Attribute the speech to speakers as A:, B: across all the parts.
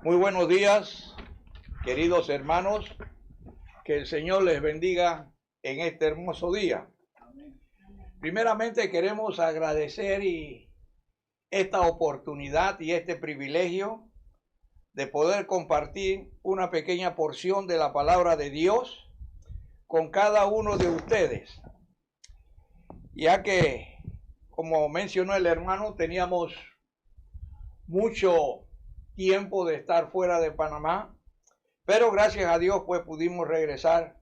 A: Muy buenos días, queridos hermanos. Que el Señor les bendiga en este hermoso día. Primeramente queremos agradecer esta oportunidad y este privilegio de poder compartir una pequeña porción de la palabra de Dios con cada uno de ustedes. Ya que, como mencionó el hermano, teníamos mucho tiempo de estar fuera de Panamá, pero gracias a Dios pues pudimos regresar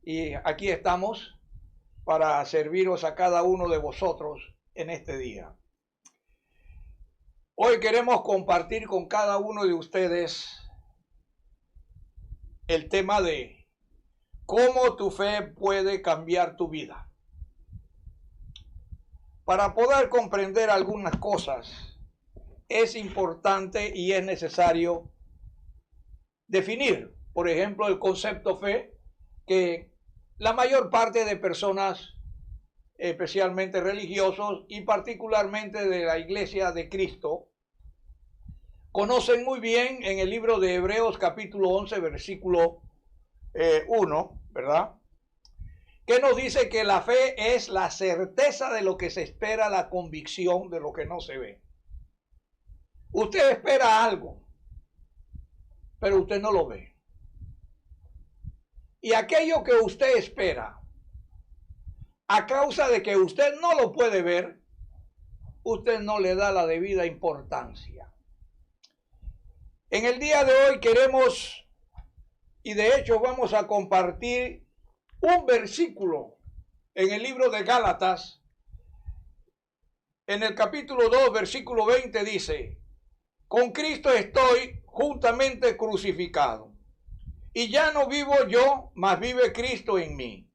A: y aquí estamos para serviros a cada uno de vosotros en este día. Hoy queremos compartir con cada uno de ustedes el tema de cómo tu fe puede cambiar tu vida. Para poder comprender algunas cosas es importante y es necesario definir, por ejemplo, el concepto fe, que la mayor parte de personas, especialmente religiosos y particularmente de la Iglesia de Cristo, conocen muy bien en el libro de Hebreos capítulo 11, versículo 1, ¿verdad? Que nos dice que la fe es la certeza de lo que se espera, la convicción de lo que no se ve. Usted espera algo, pero usted no lo ve. Y aquello que usted espera, a causa de que usted no lo puede ver, usted no le da la debida importancia. En el día de hoy queremos, y de hecho vamos a compartir un versículo en el libro de Gálatas, en el capítulo 2, versículo 20 dice: con Cristo estoy juntamente crucificado, y ya no vivo yo, mas vive Cristo en mí.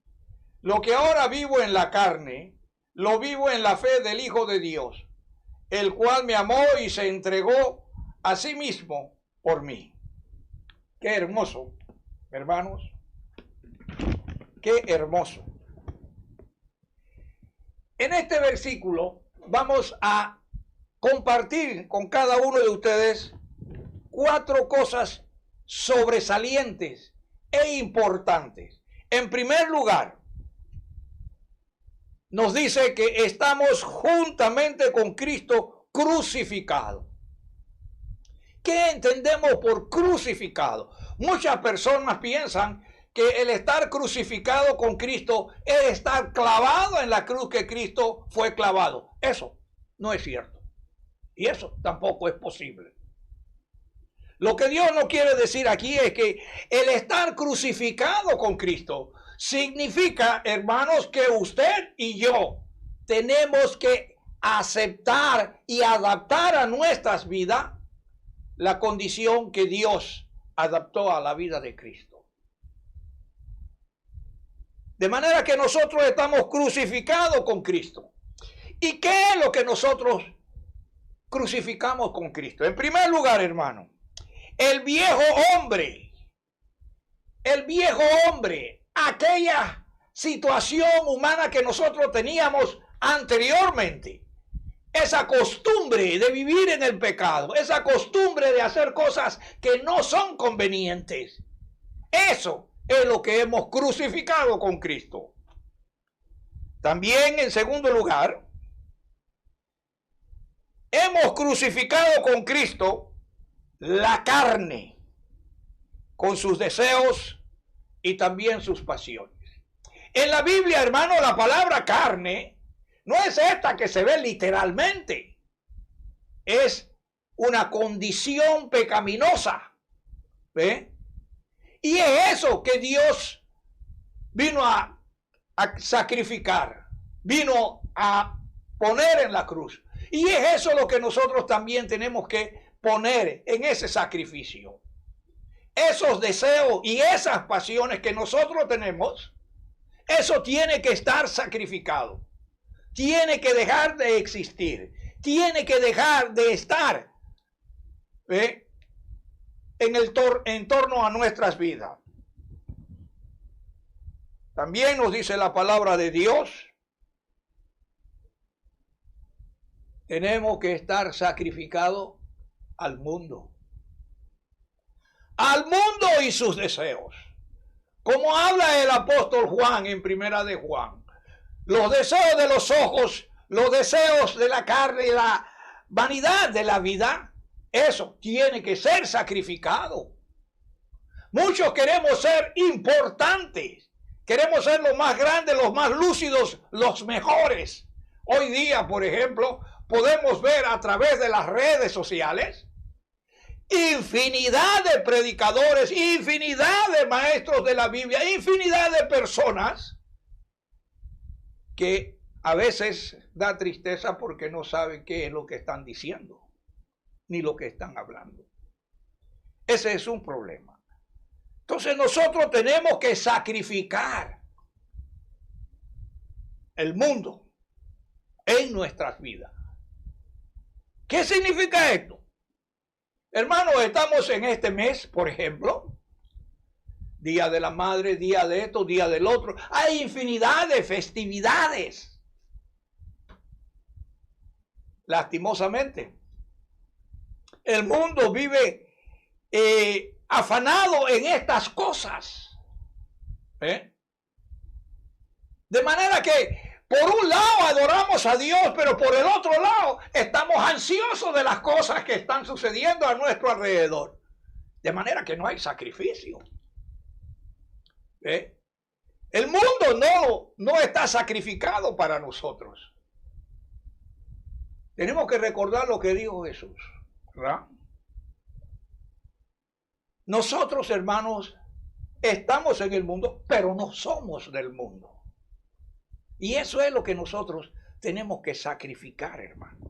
A: Lo que ahora vivo en la carne, lo vivo en la fe del Hijo de Dios, el cual me amó y se entregó a sí mismo por mí. Qué hermoso, hermanos. Qué hermoso. En este versículo vamos a compartir con cada uno de ustedes 4 cosas sobresalientes e importantes. En primer lugar, nos dice que estamos juntamente con Cristo crucificado. ¿Qué entendemos por crucificado? Muchas personas piensan que el estar crucificado con Cristo es estar clavado en la cruz que Cristo fue clavado. Eso no es cierto. Y eso tampoco es posible. Lo que Dios no quiere decir aquí es que el estar crucificado con Cristo significa, hermanos, que usted y yo tenemos que aceptar y adaptar a nuestras vidas la condición que Dios adaptó a la vida de Cristo. De manera que nosotros estamos crucificados con Cristo. ¿Y qué es lo que nosotros crucificamos con Cristo? En primer lugar, hermano, el viejo hombre, aquella situación humana que nosotros teníamos anteriormente, esa costumbre de vivir en el pecado, esa costumbre de hacer cosas que no son convenientes, eso es lo que hemos crucificado con Cristo. También, en segundo lugar, hemos crucificado con Cristo la carne, con sus deseos y también sus pasiones. En la Biblia, hermano, la palabra carne no es esta que se ve literalmente. Es una condición pecaminosa. ¿Ve? Y es eso que Dios vino a sacrificar, vino a poner en la cruz. Y es eso lo que nosotros también tenemos que poner en ese sacrificio. Esos deseos y esas pasiones que nosotros tenemos, eso tiene que estar sacrificado. Tiene que dejar de existir. Tiene que dejar de estar en torno a nuestras vidas. También nos dice la palabra de Dios tenemos que estar sacrificados al mundo. Al mundo y sus deseos. Como habla el apóstol Juan en Primera de Juan. Los deseos de los ojos, los deseos de la carne y la vanidad de la vida, eso tiene que ser sacrificado. Muchos queremos ser importantes. Queremos ser los más grandes, los más lúcidos, los mejores. Hoy día, por ejemplo, podemos ver a través de las redes sociales infinidad de predicadores, infinidad de maestros de la Biblia, infinidad de personas que a veces da tristeza porque no saben qué es lo que están diciendo, ni lo que están hablando. Ese es un problema. Entonces nosotros tenemos que sacrificar el mundo en nuestras vidas. ¿Qué significa esto? Hermanos, estamos en este mes, por ejemplo, Día de la Madre, día de esto, día del otro. Hay infinidad de festividades. Lastimosamente, el mundo vive afanado en estas cosas. De manera que por un lado adoramos a Dios, pero por el otro lado estamos ansiosos de las cosas que están sucediendo a nuestro alrededor. De manera que no hay sacrificio. El mundo no está sacrificado para nosotros. Tenemos que recordar lo que dijo Jesús, ¿verdad? Nosotros, hermanos, estamos en el mundo, pero no somos del mundo. Y eso es lo que nosotros tenemos que sacrificar, hermano.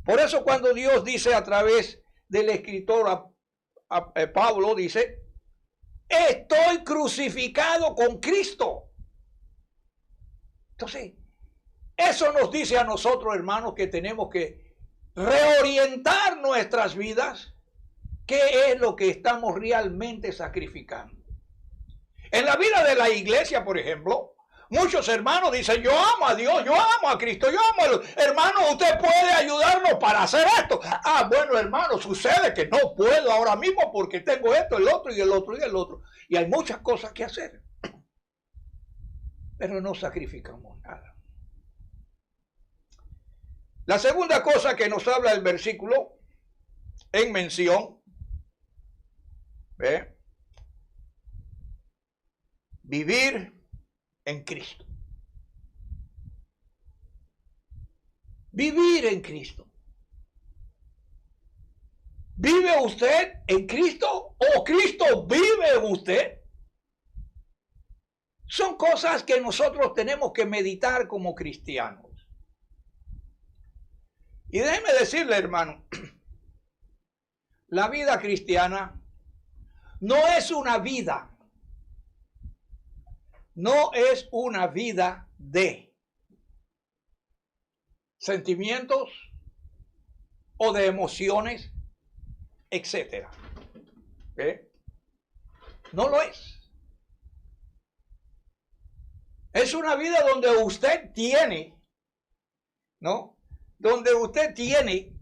A: Por eso cuando Dios dice a través del escritor a Pablo, dice, estoy crucificado con Cristo. Entonces, eso nos dice a nosotros, hermanos, que tenemos que reorientar nuestras vidas. ¿Qué es lo que estamos realmente sacrificando? En la vida de la iglesia, por ejemplo, muchos hermanos dicen, yo amo a Dios, yo amo a Cristo, yo amo a Dios. Hermano, usted puede ayudarnos para hacer esto. Ah, bueno, hermano, sucede que no puedo ahora mismo porque tengo esto, el otro y el otro y el otro. Y hay muchas cosas que hacer. Pero no sacrificamos nada. La segunda cosa que nos habla el versículo en mención, ¿ve? Vivir en Cristo. Vivir en Cristo. ¿Vive usted en Cristo o Cristo vive en usted? Son cosas que nosotros tenemos que meditar como cristianos. Y déjeme decirle, hermano, la vida cristiana no es una vida. No es una vida de sentimientos o de emociones, etcétera. No lo es. Es una vida donde usted tiene, ¿no? Donde usted tiene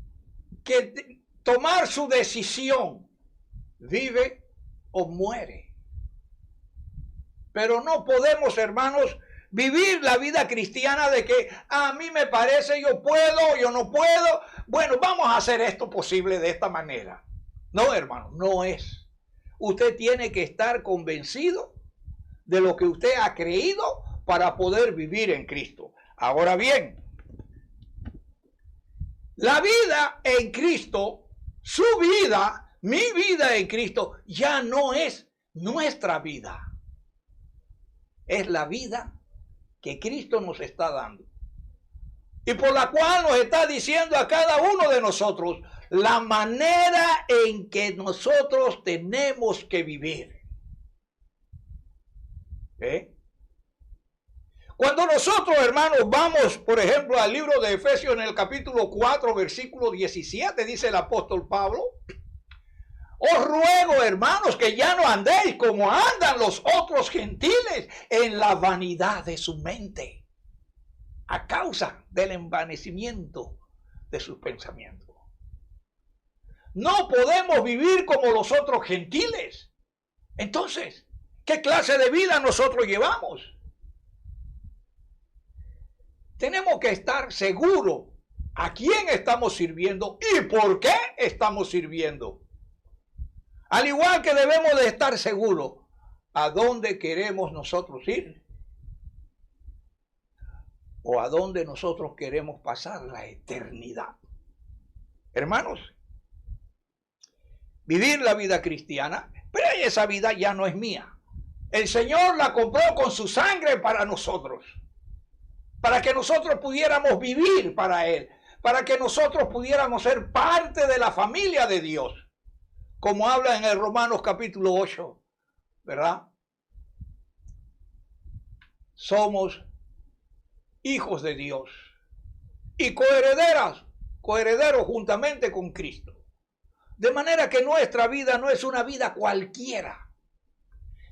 A: que tomar su decisión, vive o muere. Pero no podemos, hermanos, vivir la vida cristiana de que a mí me parece, yo puedo, yo no puedo. Bueno, vamos a hacer esto posible de esta manera. No, hermano, no es. Usted tiene que estar convencido de lo que usted ha creído para poder vivir en Cristo. Ahora bien, la vida en Cristo, su vida, mi vida en Cristo, ya no es nuestra vida. Es la vida que Cristo nos está dando. Y por la cual nos está diciendo a cada uno de nosotros la manera en que nosotros tenemos que vivir. Cuando nosotros, hermanos, vamos, por ejemplo, al libro de Efesios en el capítulo 4, versículo 17, dice el apóstol Pablo, os ruego, hermanos, que ya no andéis como andan los otros gentiles en la vanidad de su mente, a causa del envanecimiento de sus pensamientos. No podemos vivir como los otros gentiles. Entonces, ¿qué clase de vida nosotros llevamos? Tenemos que estar seguros a quién estamos sirviendo y por qué estamos sirviendo. Al igual que debemos de estar seguros a dónde queremos nosotros ir o a dónde nosotros queremos pasar la eternidad. Hermanos, vivir la vida cristiana, pero esa vida ya no es mía. El Señor la compró con su sangre para nosotros, para que nosotros pudiéramos vivir para Él, para que nosotros pudiéramos ser parte de la familia de Dios, como habla en el Romanos capítulo 8, ¿verdad? Somos hijos de Dios y coherederos juntamente con Cristo. De manera que nuestra vida no es una vida cualquiera.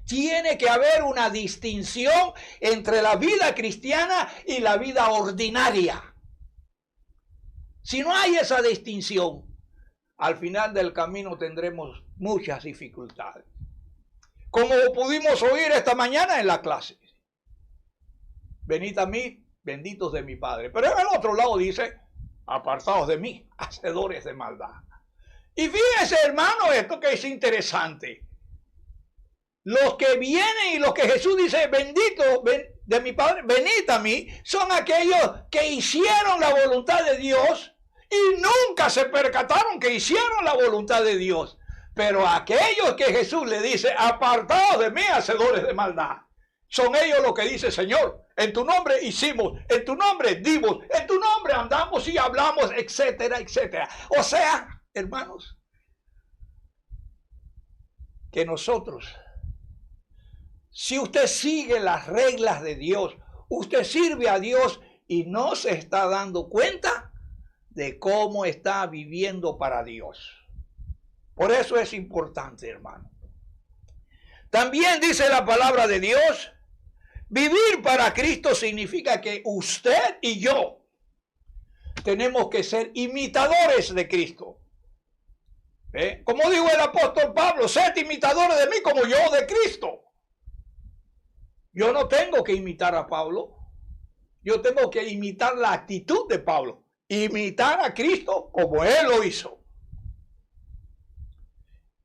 A: Tiene que haber una distinción entre la vida cristiana y la vida ordinaria. Si no hay esa distinción, al final del camino tendremos muchas dificultades. Como pudimos oír esta mañana en la clase. Venid a mí, benditos de mi Padre. Pero en el otro lado dice, apartados de mí, hacedores de maldad. Y fíjense, hermano, esto que es interesante. Los que vienen y los que Jesús dice, benditos de mi Padre, venid a mí, son aquellos que hicieron la voluntad de Dios y nunca se percataron que hicieron la voluntad de Dios. Pero aquellos que Jesús le dice, apartados de mí, hacedores de maldad, son ellos los que dice, Señor, en tu nombre hicimos, en tu nombre dimos, en tu nombre andamos y hablamos, etcétera, etcétera. O sea, hermanos, que nosotros, si usted sigue las reglas de Dios, usted sirve a Dios y no se está dando cuenta de cómo está viviendo para Dios. Por eso es importante, hermano. También dice la palabra de Dios, vivir para Cristo significa que usted y yo tenemos que ser imitadores de Cristo. Como dijo el apóstol Pablo, sed imitadores de mí como yo de Cristo. Yo no tengo que imitar a Pablo, yo tengo que imitar la actitud de Pablo, imitar a Cristo como Él lo hizo.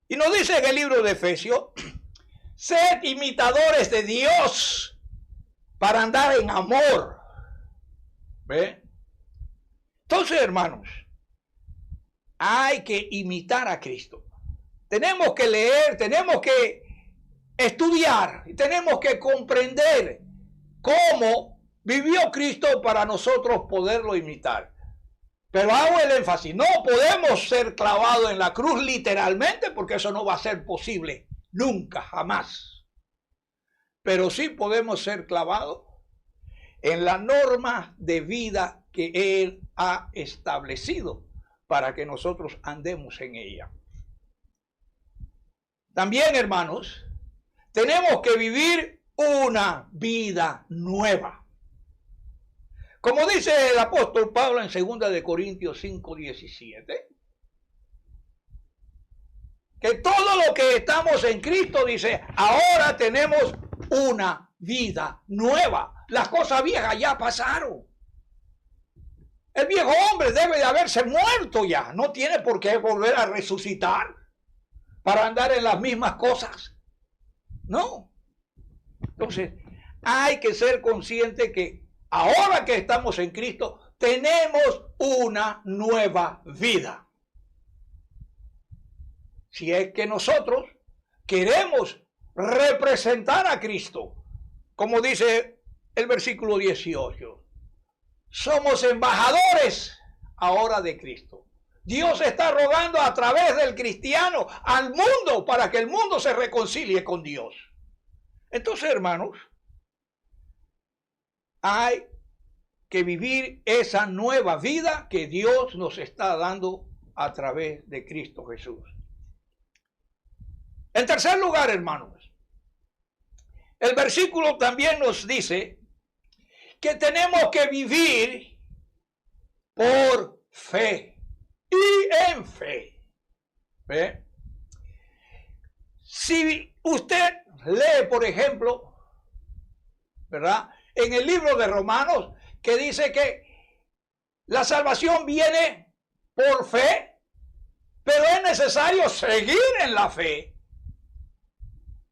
A: Y nos dice en el libro de Efesios, sed imitadores de Dios para andar en amor. ¿Ve? Entonces, hermanos, hay que imitar a Cristo. Tenemos que leer, tenemos que estudiar, y tenemos que comprender cómo vivió Cristo para nosotros poderlo imitar. Pero hago el énfasis, no podemos ser clavados en la cruz literalmente, porque eso no va a ser posible, nunca, jamás. Pero sí podemos ser clavados en la norma de vida que Él ha establecido para que nosotros andemos en ella. También, hermanos, tenemos que vivir una vida nueva. Como dice el apóstol Pablo en 2 de Corintios 5:17, que todo lo que estamos en Cristo, dice, ahora tenemos una vida nueva. Las cosas viejas ya pasaron. El viejo hombre debe de haberse muerto ya. No tiene por qué volver a resucitar para andar en las mismas cosas. No. Entonces, hay que ser consciente que ahora que estamos en Cristo, tenemos una nueva vida. Si es que nosotros queremos representar a Cristo, como dice el versículo 18, somos embajadores ahora de Cristo. Dios está rogando a través del cristiano al mundo para que el mundo se reconcilie con Dios. Entonces, hermanos, hay que vivir esa nueva vida que Dios nos está dando a través de Cristo Jesús. En tercer lugar, hermanos, el versículo también nos dice que tenemos que vivir por fe y en fe. ¿Ve? Si usted lee, por ejemplo, ¿verdad?, en el libro de Romanos, que dice que la salvación viene por fe, pero es necesario seguir en la fe.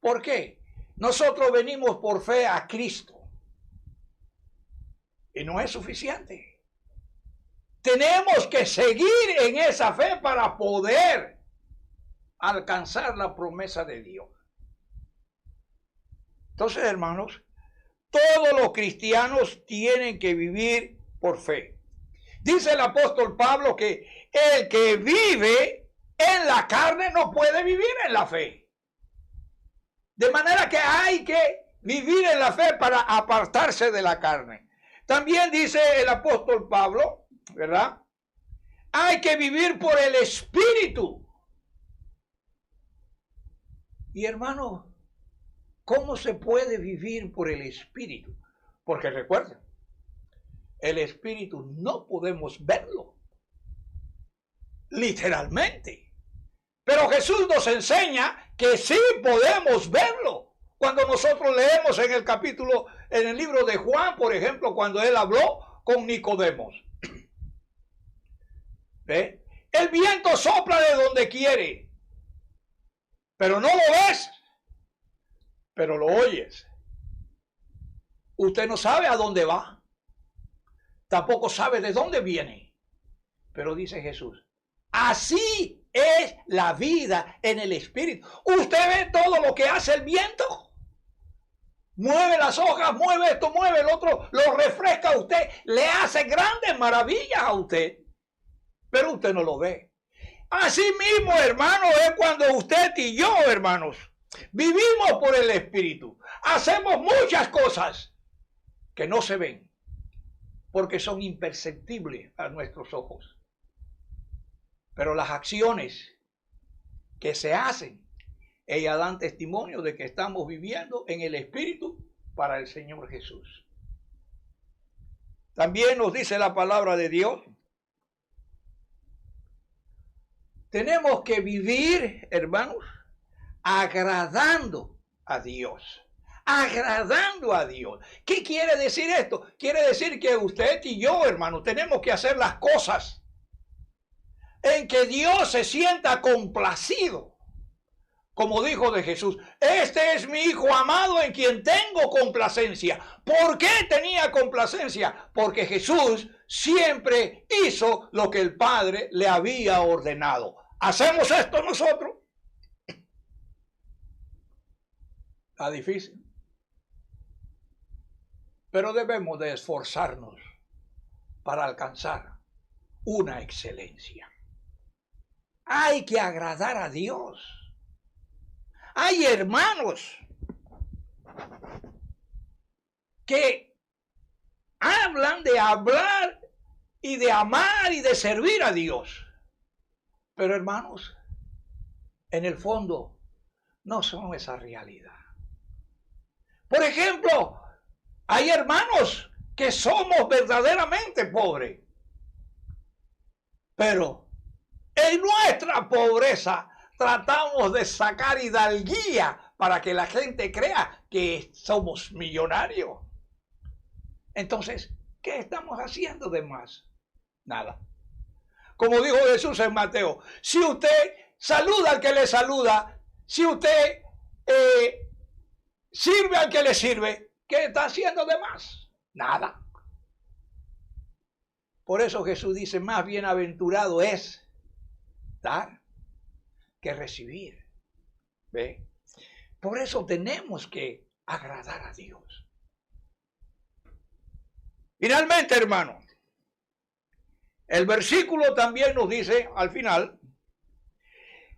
A: ¿Por qué? Nosotros venimos por fe a Cristo y no es suficiente. Tenemos que seguir en esa fe para poder alcanzar la promesa de Dios. Entonces, hermanos, todos los cristianos tienen que vivir por fe. Dice el apóstol Pablo que el que vive en la carne no puede vivir en la fe. De manera que hay que vivir en la fe para apartarse de la carne. También dice el apóstol Pablo, ¿verdad?, hay que vivir por el Espíritu. Y hermano, ¿cómo se puede vivir por el Espíritu? Porque recuerden, el Espíritu no podemos verlo, literalmente. Pero Jesús nos enseña que sí podemos verlo. Cuando nosotros leemos en el libro de Juan, por ejemplo, cuando él habló con Nicodemos. ¿Ve? El viento sopla de donde quiere, pero no lo ves, pero lo oyes. Usted no sabe a dónde va, tampoco sabe de dónde viene, pero dice Jesús, así es la vida en el Espíritu. Usted ve todo lo que hace el viento, mueve las hojas, mueve esto, mueve el otro, lo refresca a usted, le hace grandes maravillas a usted, pero usted no lo ve. Así mismo, hermano, es cuando usted y yo, hermanos, vivimos por el Espíritu. Hacemos muchas cosas que no se ven, porque son imperceptibles a nuestros ojos. Pero las acciones que se hacen, ellas dan testimonio de que estamos viviendo en el Espíritu para el Señor Jesús. También nos dice la palabra de Dios, tenemos que vivir, hermanos, agradando a Dios. Agradando a Dios. ¿Qué quiere decir esto? Quiere decir que usted y yo, hermanos, tenemos que hacer las cosas en que Dios se sienta complacido. Como dijo de Jesús, este es mi Hijo amado en quien tengo complacencia. ¿Por qué tenía complacencia? Porque Jesús siempre hizo lo que el Padre le había ordenado. ¿Hacemos esto nosotros? Está difícil. Pero debemos de esforzarnos para alcanzar una excelencia. Hay que agradar a Dios. Hay hermanos que hablan de hablar y de amar y de servir a Dios. Pero hermanos, en el fondo no son esa realidad. Por ejemplo, hay hermanos que somos verdaderamente pobres, pero en nuestra pobreza tratamos de sacar hidalguía para que la gente crea que somos millonarios. Entonces, ¿qué estamos haciendo de más? Nada. Como dijo Jesús en Mateo, si usted saluda al que le saluda, si usted sirve al que le sirve, ¿qué está haciendo de más? Nada. Por eso Jesús dice, más bienaventurado es dar que recibir. ¿Ve? Por eso tenemos que agradar a Dios. Finalmente, hermano, el versículo también nos dice al final,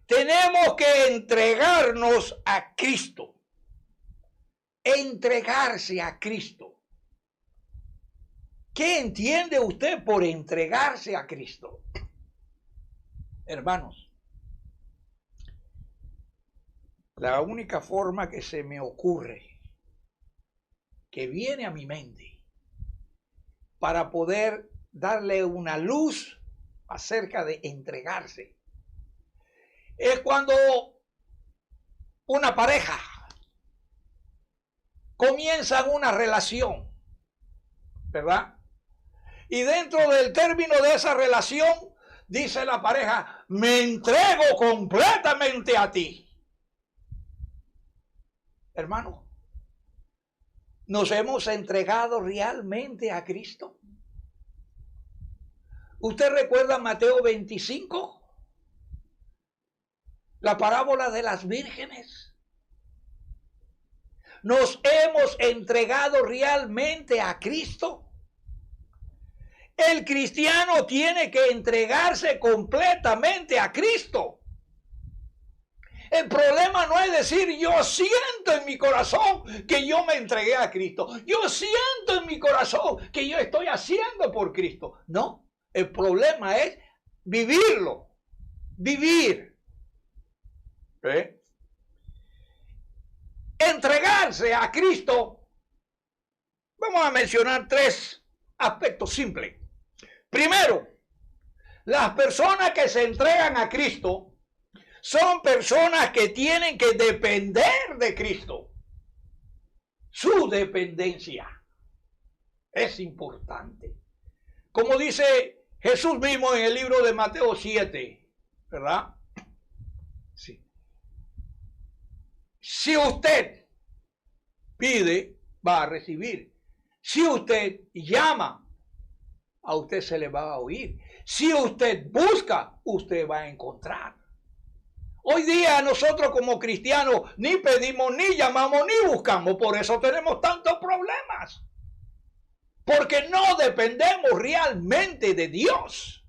A: tenemos que entregarnos a Cristo. Entregarse a Cristo. ¿Qué entiende usted por entregarse a Cristo? Hermanos, la única forma que se me ocurre, que viene a mi mente, para poder darle una luz acerca de entregarse. Es cuando una pareja comienza una relación, ¿verdad? Y dentro del término de esa relación, dice la pareja, me entrego completamente a ti. Hermano, ¿nos hemos entregado realmente a Cristo? ¿Usted recuerda Mateo 25? La parábola de las vírgenes. ¿Nos hemos entregado realmente a Cristo? El cristiano tiene que entregarse completamente a Cristo. El problema no es decir, yo siento en mi corazón que yo me entregué a Cristo. Yo siento en mi corazón que yo estoy haciendo por Cristo. No, el problema es vivirlo. Vivir. ¿Eh? Entregarse a Cristo. Vamos a mencionar 3 aspectos simples. Primero, las personas que se entregan a Cristo son personas que tienen que depender de Cristo. Su dependencia es importante. Como dice Jesús mismo en el libro de Mateo 7, ¿verdad? Sí. Si usted pide, va a recibir. Si usted llama, a usted se le va a oír. Si usted busca, usted va a encontrar. Hoy día nosotros como cristianos ni pedimos, ni llamamos, ni buscamos. Por eso tenemos tantos problemas. Porque no dependemos realmente de Dios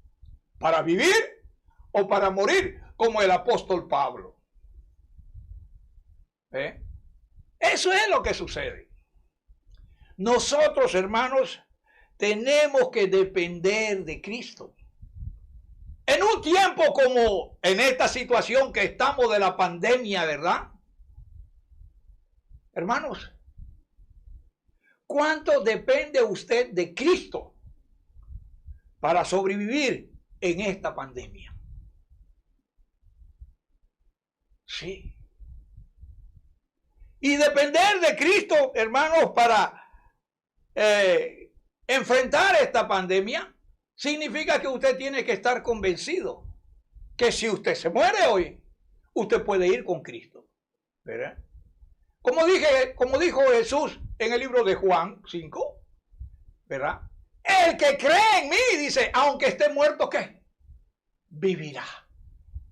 A: para vivir o para morir, como el apóstol Pablo. Eso es lo que sucede. Nosotros, hermanos, tenemos que depender de Cristo. En un tiempo como en esta situación que estamos de la pandemia, ¿verdad? Hermanos, ¿cuánto depende usted de Cristo para sobrevivir en esta pandemia? Sí. Y depender de Cristo, hermanos, para enfrentar esta pandemia, significa que usted tiene que estar convencido que si usted se muere hoy, usted puede ir con Cristo. ¿Verdad? Como dijo Jesús en el libro de Juan 5, ¿verdad? El que cree en mí, dice, aunque esté muerto, ¿qué? Vivirá.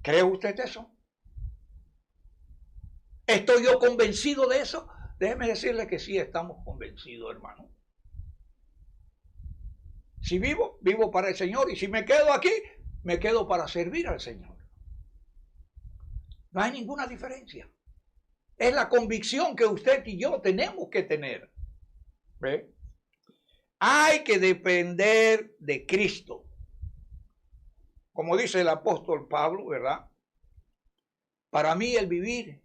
A: ¿Cree usted eso? ¿Estoy yo convencido de eso? Déjeme decirle que sí estamos convencidos, hermano. Si vivo, vivo para el Señor. Y si me quedo aquí, me quedo para servir al Señor. No hay ninguna diferencia. Es la convicción que usted y yo tenemos que tener. ¿Ve? Hay que depender de Cristo. Como dice el apóstol Pablo, ¿verdad? Para mí el vivir,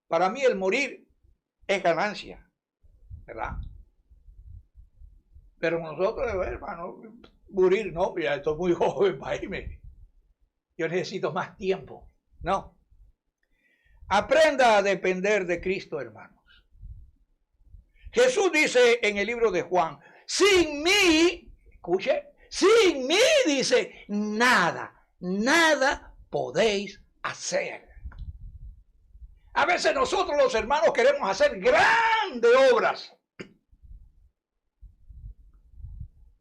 A: para mí el morir es ganancia, ¿verdad? Pero nosotros, hermano, morir, no, ya estoy muy joven para irme. Yo necesito más tiempo. No. Aprenda a depender de Cristo, hermanos. Jesús dice en el libro de Juan, sin mí, escuche, sin mí, dice, nada podéis hacer. A veces nosotros los hermanos queremos hacer grandes obras,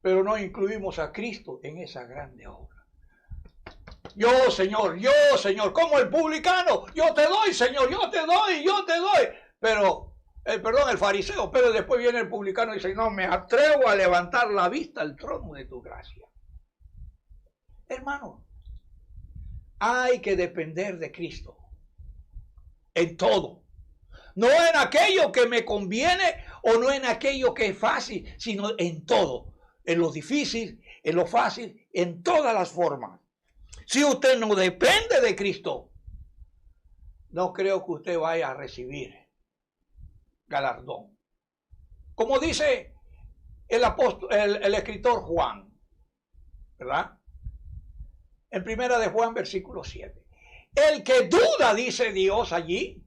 A: pero no incluimos a Cristo en esa grande obra. Yo, Señor, como el publicano, yo te doy, Señor, yo te doy. Pero, el fariseo, pero después viene el publicano y dice, no, me atrevo a levantar la vista al trono de tu gracia. Hermano, hay que depender de Cristo en todo. No en aquello que me conviene o no en aquello que es fácil, sino en todo. En lo difícil, en lo fácil, en todas las formas. Si usted no depende de Cristo, no creo que usted vaya a recibir galardón. Como dice el escritor Juan, ¿verdad? En Primera de Juan, versículo 7. El que duda, dice Dios allí,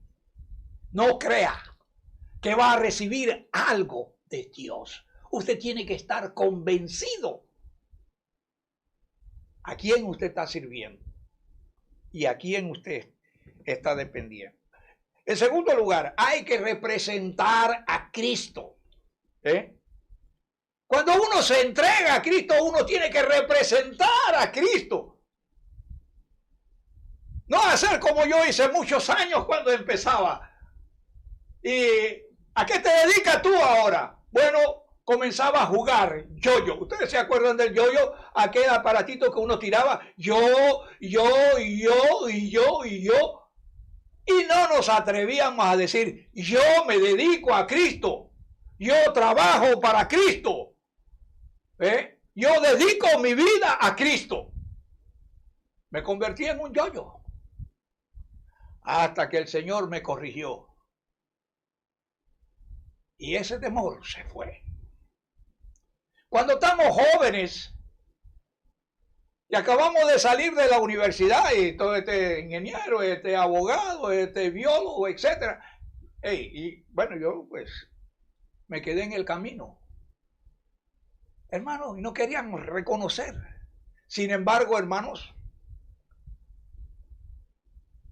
A: no crea que va a recibir algo de Dios. Usted tiene que estar convencido a quién usted está sirviendo y a quién usted está dependiendo. En segundo lugar, hay que representar a Cristo. Cuando uno se entrega a Cristo, uno tiene que representar a Cristo. No hacer como yo hice muchos años cuando empezaba. ¿Y a qué te dedicas tú ahora? Bueno, comenzaba a jugar yo-yo. ¿Ustedes se acuerdan del yo-yo? Aquel aparatito que uno tiraba. Yo. Y no nos atrevíamos a decir, yo me dedico a Cristo. Yo trabajo para Cristo. Yo dedico mi vida a Cristo. Me convertí en un yo-yo. Hasta que el Señor me corrigió. Y ese temor se fue. Cuando estamos jóvenes y acabamos de salir de la universidad y todo este ingeniero, este abogado, este biólogo, etc. Y bueno, yo pues me quedé en el camino. Hermanos, y no queríamos reconocer. Sin embargo, hermanos,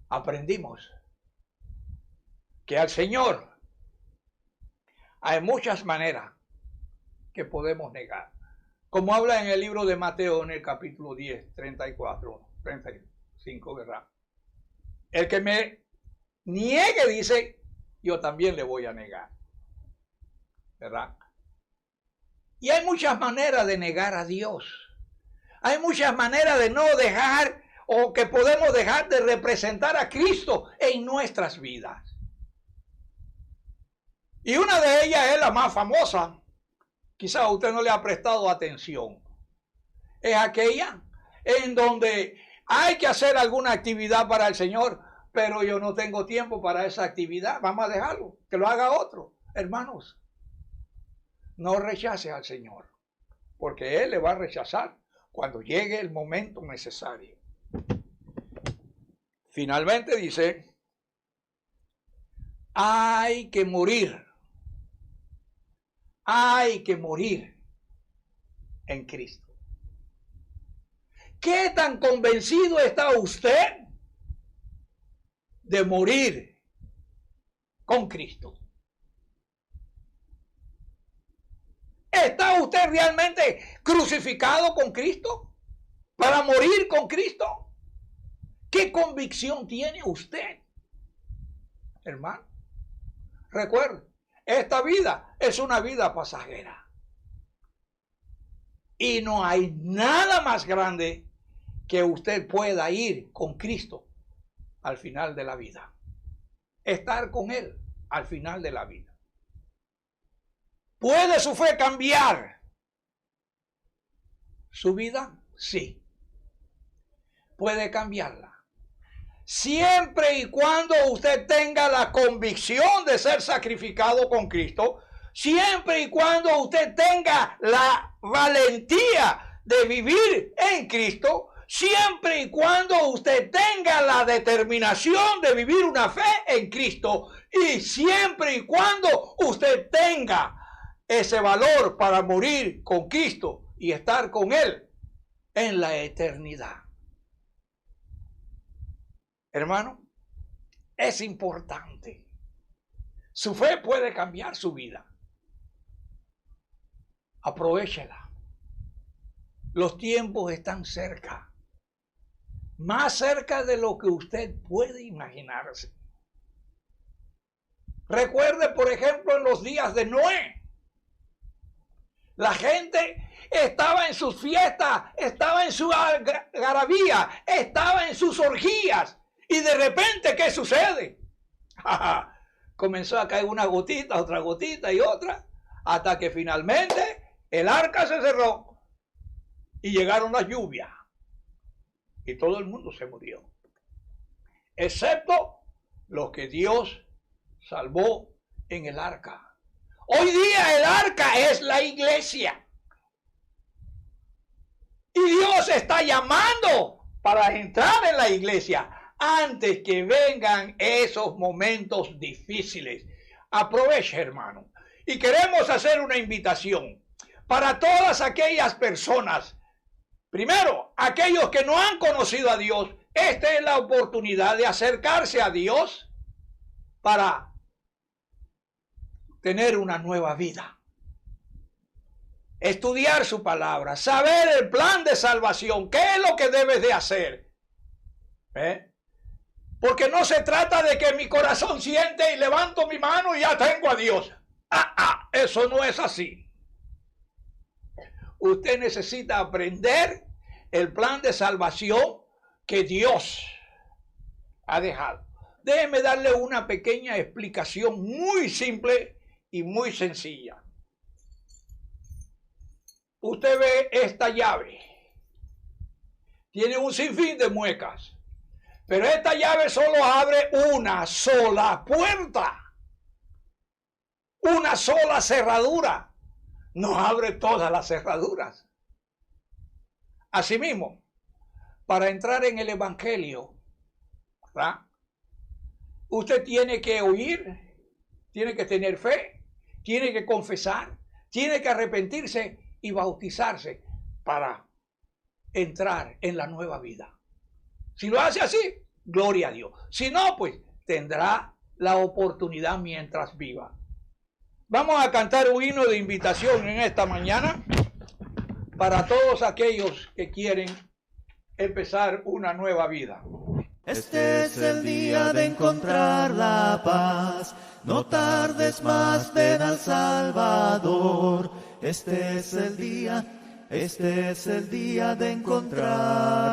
A: aprendimos que al Señor hay muchas maneras que podemos negar. Como habla en el libro de Mateo, en el capítulo 10, 34, 35, ¿verdad? El que me niegue, dice, yo también le voy a negar. ¿Verdad? Y hay muchas maneras de negar a Dios. Hay muchas maneras de no dejar o que podemos dejar de representar a Cristo en nuestras vidas. Y una de ellas es la más famosa. Quizás usted no le ha prestado atención. Es aquella en donde hay que hacer alguna actividad para el Señor, pero yo no tengo tiempo para esa actividad. Vamos a dejarlo, que lo haga otro. Hermanos, no rechace al Señor, porque Él le va a rechazar cuando llegue el momento necesario. Finalmente dice, hay que morir. Hay que morir en Cristo. ¿Qué tan convencido está usted de morir con Cristo? ¿Está usted realmente crucificado con Cristo? ¿Para morir con Cristo? ¿Qué convicción tiene usted, hermano? Recuerde, esta vida es una vida pasajera. Y no hay nada más grande que usted pueda ir con Cristo al final de la vida. Estar con Él al final de la vida. ¿Puede su fe cambiar su vida? Sí. Puede cambiarla. Siempre y cuando usted tenga la convicción de ser sacrificado con Cristo, siempre y cuando usted tenga la valentía de vivir en Cristo, siempre y cuando usted tenga la determinación de vivir una fe en Cristo, y siempre y cuando usted tenga ese valor para morir con Cristo y estar con Él en la eternidad. Hermano, es importante. Su fe puede cambiar su vida. Aprovéchela. Los tiempos están cerca. Más cerca de lo que usted puede imaginarse. Recuerde, por ejemplo, en los días de Noé. La gente estaba en sus fiestas, estaba en su algarabía, estaba en sus orgías. Y de repente, ¿qué sucede? Comenzó a caer una gotita, otra gotita y otra, hasta que finalmente el arca se cerró y llegaron las lluvias. Y todo el mundo se murió. Excepto los que Dios salvó en el arca. Hoy día el arca es la iglesia. Y Dios está llamando para entrar en la iglesia antes que vengan esos momentos difíciles. Aproveche, hermano. Y queremos hacer una invitación para todas aquellas personas. Primero, aquellos que no han conocido a Dios. Esta es la oportunidad de acercarse a Dios para tener una nueva vida. Estudiar su palabra, saber el plan de salvación, qué es lo que debes de hacer. Porque no se trata de que mi corazón siente y levanto mi mano y ya tengo a Dios. Eso no es así. Usted necesita aprender el plan de salvación que Dios ha dejado. Déjeme darle una pequeña explicación muy simple y muy sencilla. Usted ve esta llave. Tiene un sinfín de muecas. Pero esta llave solo abre una sola puerta. Una sola cerradura. No abre todas las cerraduras. Asimismo, para entrar en el Evangelio, ¿verdad?, usted tiene que oír, tiene que tener fe, tiene que confesar, tiene que arrepentirse y bautizarse para entrar en la nueva vida. Si lo hace así, gloria a Dios. Si no, pues tendrá la oportunidad mientras viva. Vamos a cantar un himno de invitación en esta mañana para todos aquellos que quieren empezar una nueva vida.
B: Este es el día de encontrar la paz, no tardes más, ven al Salvador. Este es el día de encontrar